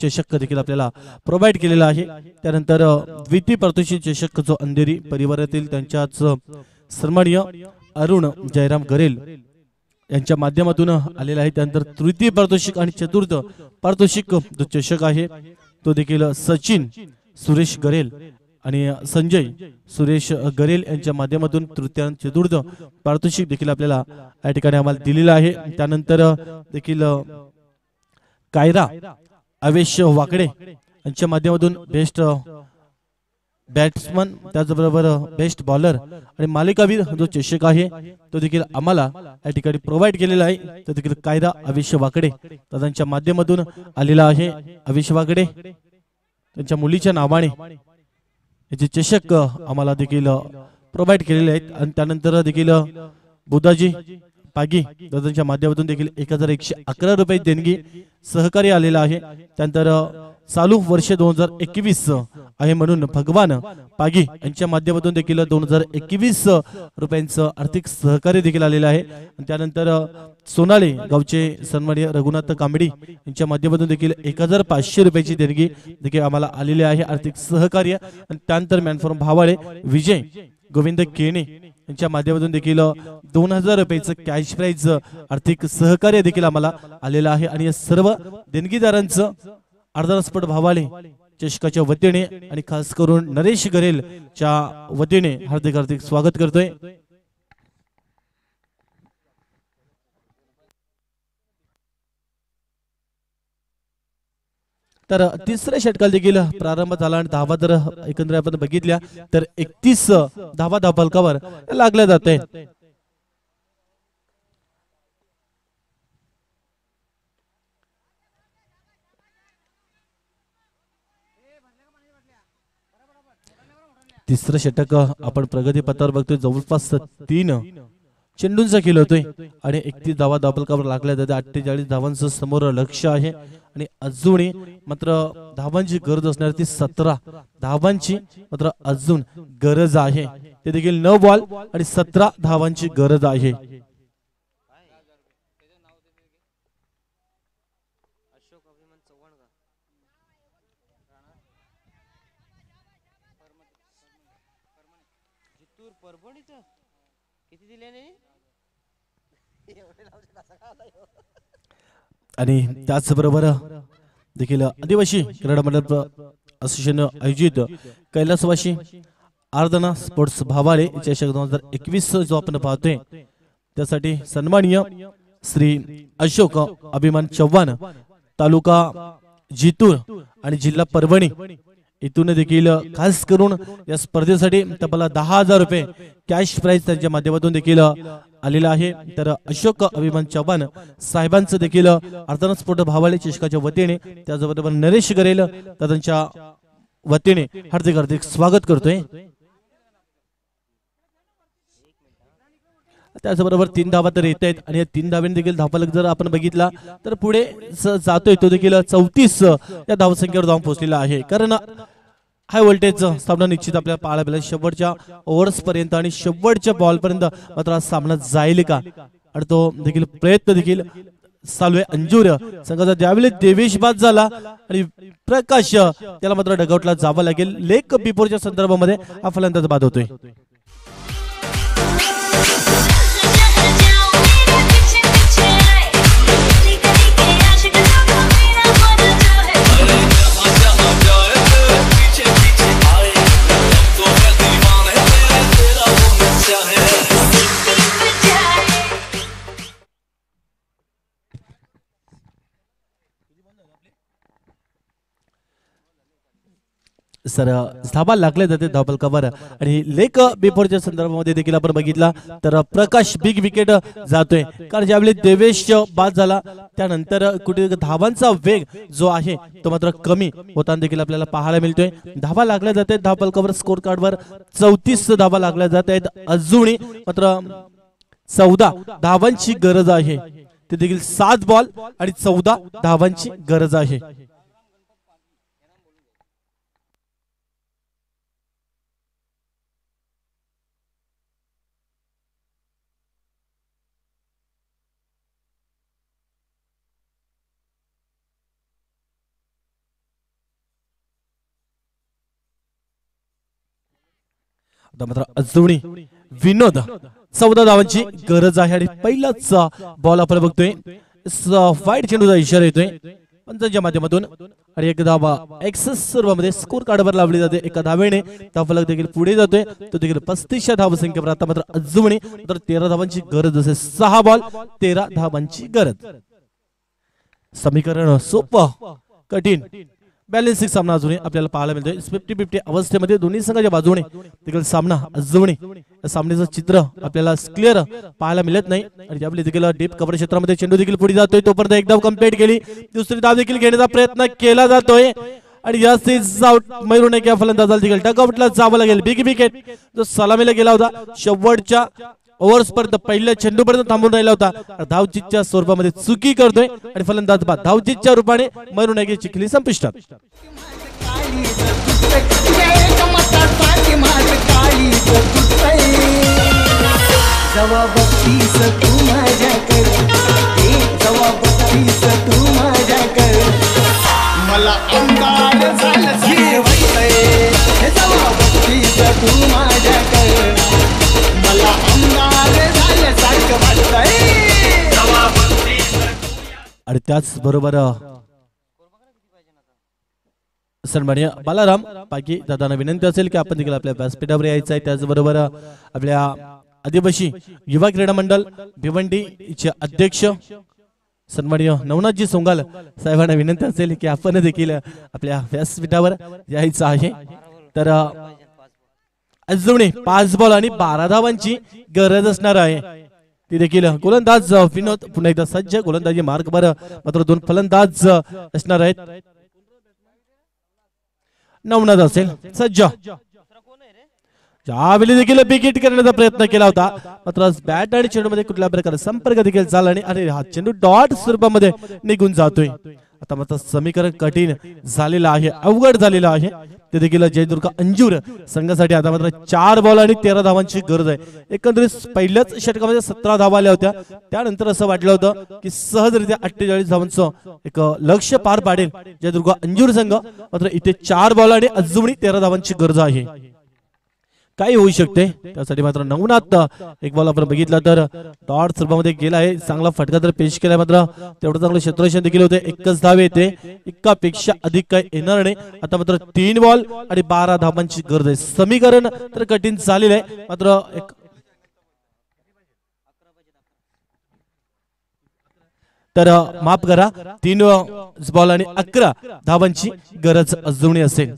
चषक देखील आपल्याला प्रोव्हाइड केलेला आहे. त्यानंतर द्वितीय पारितोषिक चषक जो अंधेरी परिवारातील त्यांच्याच सन्माननीय अरुण जयराम गरेल यांच्या माध्यमातून आलेला आहे. त्यानंतर तृतीय पारितोषिक आणि चतुर्थ पारितोषिक जो चषक आहे तो देखील सचिन सुरेश गरेल आणि संजय सुरेश गरेल यांच्या माध्यमातून तृतीय आणि चतुर्थ पारितोषिक देखील आपल्याला या ठिकाणी आम्हाला दिलेला आहे. त्यानंतर देखील कायरा अवेश वाकडे यांच्या माध्यमातून बेस्ट बॅट्समन त्याचबरोबर बेस्ट बॉलर आणि मालिकावीर जो चषक आहे तो देखील आम्हाला या ठिकाणी प्रोव्हाइड केलेला आहे. तो देखील कायदा अवेश वाकडे त्यांच्या माध्यमातून आलेला आहे. अवेश वाकडे त्यांच्या मुलीच्या नावाने याचे चषक आम्हाला देखील प्रोव्हाइड केलेले आहेत. आणि त्यानंतर देखील बुधाजी पागी दादांच्या माध्यमातून देखील 1111 रुपये देणगी सहकार्य आलेला आहे. त्यानंतर चालू वर्ष 2021 आहे म्हणून भगवान पागी यांच्या माध्यमातून देखील 2021 रुपयांचं आर्थिक सहकार्य देखील आलेलं आहे. त्यानंतर सोनाले गावचे सन्माननीय रघुनाथ कांबडी यांच्या माध्यमातून देखील 1500 रुपयाची देणगी देखील आम्हाला आलेली आहे आर्थिक सहकार्य. आणि त्यानंतर मॅनफॉर्म भावाळे विजय गोविंद केणे यांच्या माध्यमातून देखील 2000 रुपयाचं कॅश प्राइज आर्थिक सहकार्य देखील आम्हाला आलेलं आहे. आणि या सर्व देणगीदारांचं अर्धस्फोट भावाले चषकाच्या वतीने आणि खास करून नरेश गरेल च्या वतीने हार्दिक हार्दिक स्वागत करतोय. तर तिसऱ्या षटकाला देखील प्रारंभ झाला आणि धावा जर एकंदरीत आपण बघितल्या तर 31 धावा धावफलकावर लागल्या जाते. तिसरं षटक आपण प्रगती पथावर बघतोय. जवळपास 3 चेंडूंचा खेळ होतोय आणि 31 धावा धावफलकावर लागल्या जाते. 48 धावांचं समोर लक्ष आहे आणि अजूनही मात्र धावांची गरज असणार ती 17 धावांची मात्र अजून गरज आहे. ते देखील 9 बॉल आणि 17 धावांची गरज आहे. आणि त्याचबरोबर देखील आदिवासी क्रीडा मंडळ असोसिएशन आयोजित कैलासवासी आराधना स्पोर्ट्स भावाळे चषक 2021 जो आपण पाहतोय त्यासाठी सन्माननीय श्री अशोक अभिमान चव्हाण तालुका जितूर आणि जिल्हा परभणी इथून देखील खास करून या स्पर्धेसाठी तब्बल 10,000 रुपये कॅश प्राइज त्यांच्या माध्यमातून देखील आलेला आहे. तर अशोक अभिमान चव्हाण साहेबांचं देखील आराधना स्पोर्ट्स भावाळे चषकाच्या वतीने त्याचबरोबर नरेश गरेल तर त्यांच्या वतीने हार्दिक हार्दिक स्वागत करतोय. त्याचबरोबर 3 धावा तर येत आहेत आणि या 3 धावांनी देखील धावफलक जर आपण बघितला तर पुढे जातोय तो देखील 34 या धावसंख्येवर जाऊन पोहोचलेला आहे. कारण हाय व्होल्टेजचा सामना निश्चित आपल्याला पाहायला मिळेल शेवटच्या ओव्हर्स पर्यंत आणि शेवटच्या बॉल पर्यंत मात्र हा सामना जाईल का आणि तो देखील प्रयत्न देखील चालू आहे. अंजूर संघाचा त्यावेळी देवेश बाद झाला आणि प्रकाश त्याला मात्र डगआउटला जावं लागेल. लेग बिफोरच्या संदर्भामध्ये हा फलंदाज बाद होतोय. सर धावा लागले जाते धावफलकावर आणि लेग बिफोरच्या संदर्भामध्ये देखील आपण बघितला तर प्रकाश बिग विकेट जातोय. कारण ज्यावेळी देवेश बाद झाला त्यानंतर कुठे धावांचा वेग जो आहे तो मात्र कमी होताना देखील आपल्याला पाहायला मिळतोय. धावा लागल्या जाते धावफलकावर स्कोर कार्डवर 34 धावा लागल्या जात आहेत. अजूनही मात्र 14 धावांची गरज आहे. ते देखील 7 बॉल आणि 14 धावांची गरज आहे. मात्र अजूनही विनोद 14 धावांची गरज आहे आणि पहिलाच बॉल आपण बघतोय वाईट चेंडूचा इशारा येतोय पंचांच्या माध्यमातून आणि एक धावा एक्सेस सर्वांमध्ये स्कोर कार्डवर लावली जाते. एका धावेने धावफलक देखील पुढे जातोय. तो देखील 35 धावसंख्येवर आता मात्र अजूनही 13 धावांची गरज असेल. 6 बॉल 13 धावांची गरज. समीकरण सोपं कठीण बॅलेन्सिंग सामना अजूनही आपल्याला पाहायला मिळतोय. 50-50 अवस्थेमध्ये दोन्ही संघाच्या बाजूने देखील सामना अजूनही सामन्याचं चित्र आपल्याला क्लिअर पाहायला मिळत नाही आणि त्यावेळी देखील डीप कव्हर क्षेत्रामध्ये चेंडू देखील पुढे जातोय. तोपर्यंत एक धाव कंप्लीट केली. दुसरी धाव देखील घेण्याचा प्रयत्न केला जातोय आणि या स्टेज आउट मैरून एक फलंदाजाला देखील डगआउटला जावं लागेल. बिग विकेट जो सलामीला गेला होता शेवटच्या ओव्हर्स पर्यंत पहिल्या चेंडू पर्यंत थांबून राहिला होता. धावचीतच्या स्वरूपामध्ये चुकी करतोय आणि फलंदाज बाद. धावचीतच्या रूपाने मैरून एक चिखली संपुष्टात. मला अंगार झालं मला अंगार झाल्यासारखं वाटतंय. आणि त्याच बरोबर सन्माननीय बालाराम पागी दादांना विनंती असेल की आपण देखील आपल्या व्यासपीठावर यायचं आहे. त्याचबरोबर आपल्या आदिवासी युवा क्रीडा मंडळ भिवंडी चे अध्यक्ष सन्माननीय नवनाथजी सोंगाल साहेबांना विनंती असेल की आपण देखील आपल्या व्यासपीठावर यायचं आहे. तर अजूनही 5 बॉल आणि 12 धावांची गरज असणार आहे. ती देखील गोलंदाज विनोद पुन्हा एकदा सज्ज गोलंदाजी मार्गवर मात्र 2 फलंदाज असणार आहेत. नवनाथ असेल सज्ज. ज्यावेळी देखील विकेट करण्याचा प्रयत्न केला होता मात्र बॅट आणि चेंडूमध्ये कुठल्या प्रकारे संपर्क देखील झाला नाही आणि हा चेंडू डॉट स्वरूपामध्ये निघून जातोय. आता मात्र समीकरण कठीण झालेलं आहे, अवघड झालेलं आहे. ते देखील जयदुर्ग अंजूर संघासाठी आता मात्र 4 बॉल आणि 13 धावांची गरज आहे. एकंदरीत पहिल्याच षटकामध्ये 17 धावा आल्या होत्या. त्यानंतर असं वाटलं होतं की सहजरित्या 48 धावांचं एक लक्ष्य पार पाडेल जयदुर्ग अंजूर संघ. मात्र इथे 4 बॉल आणि अजूनही 13 धावांची गरज आहे. काही होऊ शकते त्यासाठी मात्र नवनाथ एक बॉल आपण बघितला तर डॉट स्वरूपामध्ये गेला आहे. चांगला फटका तर पेश केलाय मात्र तेवढं चांगलं क्षेत्ररक्षण देखील होते. एकच धाव येते, एकापेक्षा अधिक काही येणार नाही. आता मात्र 3 बॉल आणि 12 धावांची गरज आहे. समीकरण तर कठीण झालेलं आहे मात्र तर माफ करा 3 बॉल आणि 11 धावांची गरज अजूनही असेल.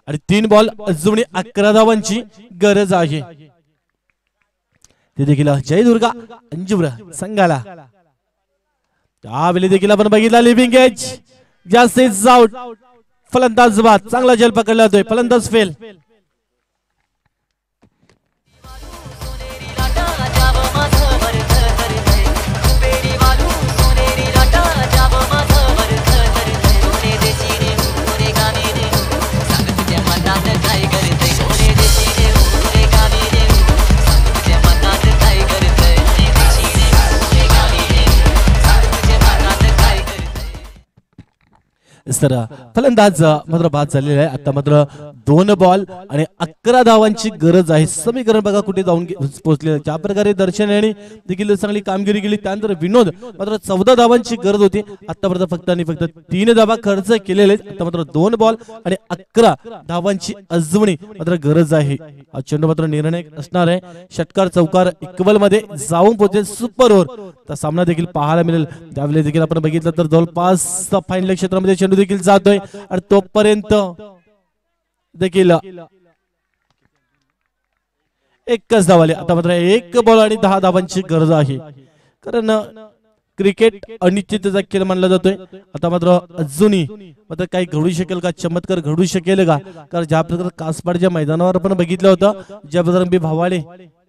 आणि 3 बॉल अजूनही 11 धावांची गरज आहे. ते देखील जयदुर्गा अंजूर संघाला. त्यावेळी देखील आपण बघितला लिव्हिंग एज जास्तीत आउट. फलंदाज बाद चांगला झेल पकडला जातोय. फलंदाज फेल. तर फलंदाज मात्र बाद झालेला आहे. आता मात्र 2 बॉल आणि 11 धावांची गरज आहे. समीकरण बघा कुठे जाऊन पोहोचले. ज्या प्रकारे दर्शन यांनी देखील चांगली कामगिरी केली त्यानंतर विनोद मात्र 14 धावांची गरज होती. आतापर्यंत फक्त आणि फक्त 3 धावा खर्च केलेले. आता मात्र 2 बॉल आणि 11 धावांची अजूनही मात्र गरज आहे. हा चेंडू मात्र निर्णायक असणार आहे. षटकार चौकार इक्वल मध्ये जाऊन पोहोचेल. सुपर ओव्हर तर सामना देखील पाहायला मिळेल. त्यावेळी देखील आपण बघितलं तर जवळपास फायनल क्षेत्रामध्ये चेंडू देखील जातोय आणि तोपर्यंत देखील एकच धाव आले. आता मात्र 1 बॉल आणि 10 धावांची गरज आहे. कारण क्रिकेट अनिश्चिततेचा खेळ मानला जातोय. आता मात्र अजूनही मात्र काही घडू शकेल का, चमत्कार घडू शकेल का? कारण ज्या प्रकारे कासपाडच्या मैदानावर आपण बघितलं होतं ज्या प्रकारे भावाले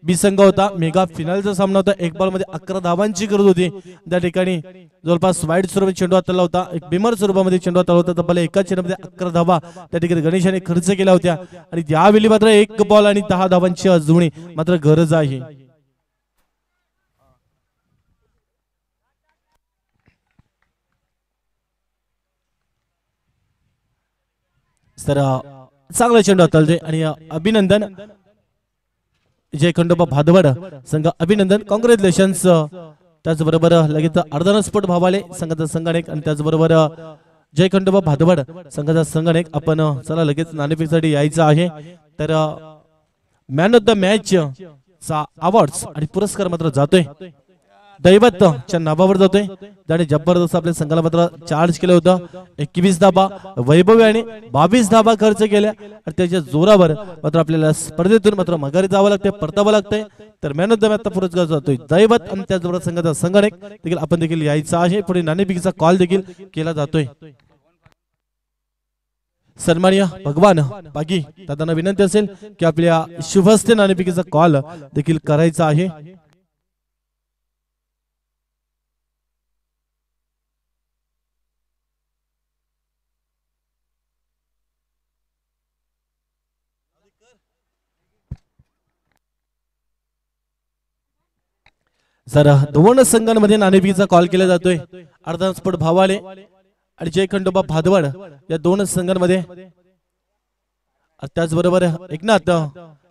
बी संघ होता, मेगा फिनालचा सामना होता. 1 बॉल मध्ये 11 धावांची गरज होती. त्या ठिकाणी जवळपास वाईट स्वरूपात चेंडू हाताळला होता, एक बिमर स्वरूपामध्ये चेंडू हाताळला होता. तब्बल एका चेंडूमध्ये 11 धावा त्या ठिकाणी गणेशाने खर्च केल्या होत्या. आणि यावेळी मात्र 1 बॉल आणि 10 धावांची अजूनही मात्र गरज आहे. तर चांगला चेंडू हाताळतोय आणि अभिनंदन जय खंडोबा भादवड संघ, अभिनंदन, कॉंग्रॅच्युलेशन्स. त्याचबरोबर लगेच अर्धनस्फोट भावाले संघाचा संघानेक आणि त्याचबरोबर जय खंडोबा भादवड संघाचा संघानेक. आपण चला लगेच नाणेफेकीसाठी यायचं आहे. तर मॅन ऑफ द मॅच चा अवॉर्ड आणि पुरस्कार मात्र जातोय दैवतच्या नावावर जातोय. त्याने जबरदस्त आपल्या संघाला मात्र चार्ज केलं होतं. 21 धाबा वैभव याने 22 धाबा खर्च केल्या आणि त्याच्या जोरावर मात्र आपल्याला स्पर्धेतून मात्र माघारी जावं लागतंय, परतावं लागतंय. तर मॅन ऑफ द मॅचचा पुरस्कार जातोय दैवत आणि त्याचबरोबर संघाचा संघानेक देखील आपण देखील यायचं आहे. पुढे नाणेफेकीचा कॉल देखील केला जातोय. सन्माननीय भगवान बागी दादांना विनंती असेल की आपल्या शुभस्ते नाणेफेकीचा कॉल देखील करायचा आहे. सर 2 संघांमध्ये नाणेफेकीचा कॉल केला जातोय. अर्धस्फोट भावाले आणि जय खंडोबा भादवड या 2 संघांमध्ये. त्याचबरोबर एकनाथ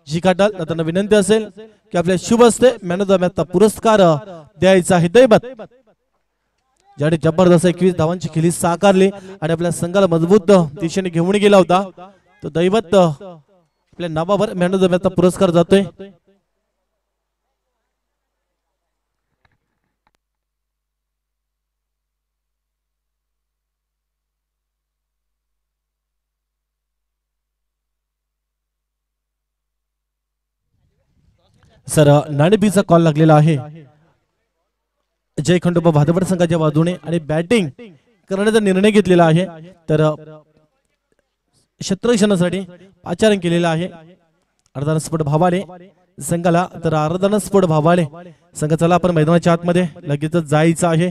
जिकाटाल त्यांना विनंती असेल की आपल्या शुभ हस्ते मॅन ऑफ द मॅचचा पुरस्कार द्यायचा आहे. दैवत ज्याने जबरदस्त 21 धावांची खेळी साकारली आणि आपल्या संघाला मजबूत दिशेने घेऊन गेला होता. तो दैवत आपल्या नावावर मॅन ऑफ द मॅचचा पुरस्कार जातोय. सर नाणेबीचा कॉल लागलेला आहे जय खंडोबा भादवड संघाच्या बाजूने आणि बॅटिंग करण्याचा निर्णय घेतलेला आहे. तर क्षेत्ररक्षणासाठी आचरण केलेलं आहे अर्धा स्फोट भावाले संघाला. तर अर्धा स्फोट भावाले संघ चला आपण मैदानाच्या आतमध्ये लगेचच जायचं आहे.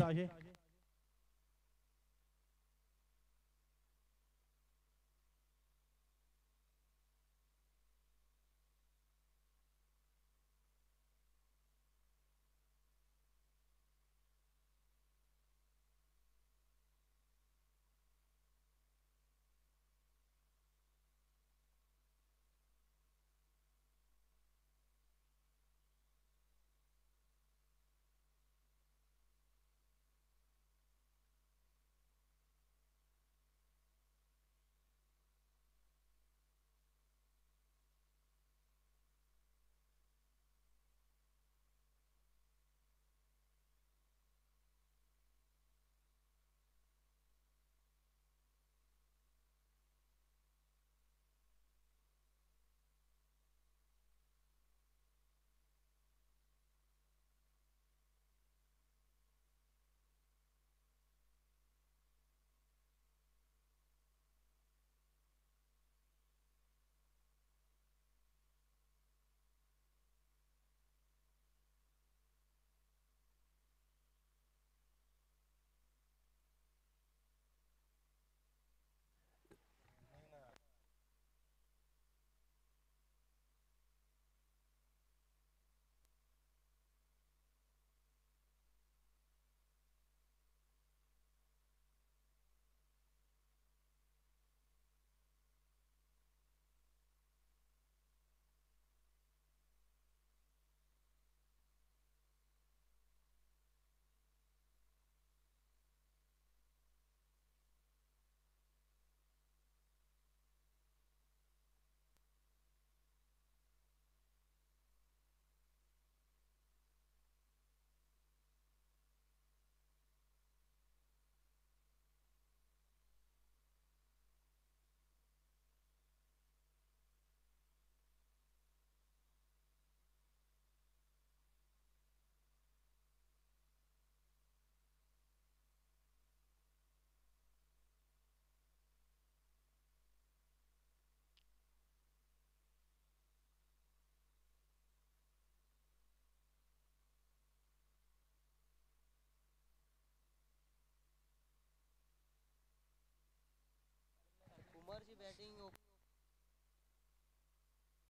कुमारची बॅटिंग